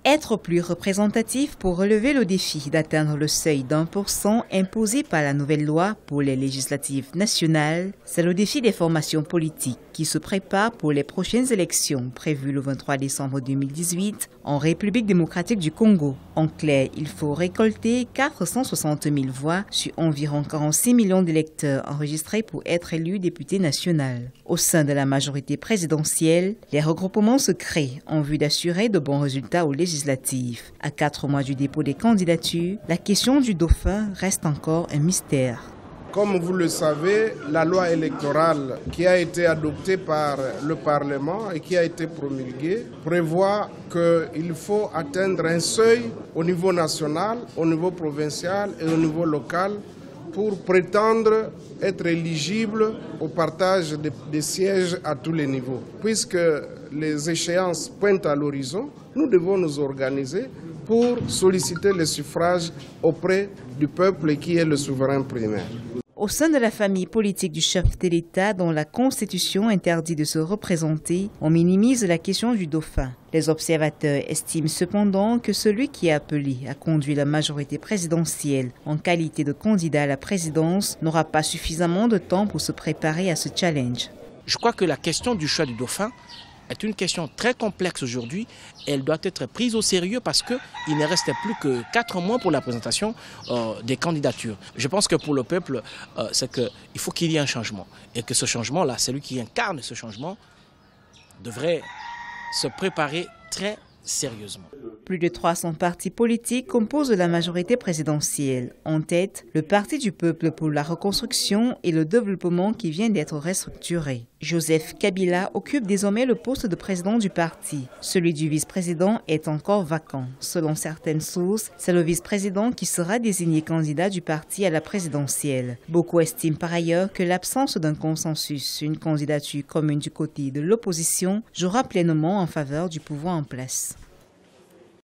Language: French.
Être plus représentatif pour relever le défi d'atteindre le seuil d'1% imposé par la nouvelle loi pour les législatives nationales, c'est le défi des formations politiques qui se préparent pour les prochaines élections prévues le 23 décembre 2018 en République démocratique du Congo. En clair, il faut récolter 460 000 voix sur environ 46 millions d'électeurs enregistrés pour être élu député national. Au sein de la majorité présidentielle, les regroupements se créent en vue d'assurer de bons résultats aux législatives. À 4 mois du dépôt des candidatures, la question du dauphin reste encore un mystère. Comme vous le savez, la loi électorale qui a été adoptée par le Parlement et qui a été promulguée prévoit qu'il faut atteindre un seuil au niveau national, au niveau provincial et au niveau local pour prétendre être éligible au partage des sièges à tous les niveaux. Puisque les échéances pointent à l'horizon, nous devons nous organiser pour solliciter les suffrages auprès du peuple qui est le souverain primaire. Au sein de la famille politique du chef de l'État, dont la Constitution interdit de se représenter, on minimise la question du dauphin. Les observateurs estiment cependant que celui qui est appelé à conduire la majorité présidentielle en qualité de candidat à la présidence n'aura pas suffisamment de temps pour se préparer à ce challenge. Je crois que la question du choix du dauphin est une question très complexe aujourd'hui. Elle doit être prise au sérieux parce qu'il ne reste plus que 4 mois pour la présentation des candidatures. Je pense que pour le peuple, c'est qu'il faut qu'il y ait un changement. Et que ce changement-là, celui qui incarne ce changement, devrait se préparer très sérieusement. Plus de 300 partis politiques composent la majorité présidentielle. En tête, le Parti du peuple pour la reconstruction et le développement qui vient d'être restructuré. Joseph Kabila occupe désormais le poste de président du parti. Celui du vice-président est encore vacant. Selon certaines sources, c'est le vice-président qui sera désigné candidat du parti à la présidentielle. Beaucoup estiment par ailleurs que l'absence d'un consensus, une candidature commune du côté de l'opposition, jouera pleinement en faveur du pouvoir en place.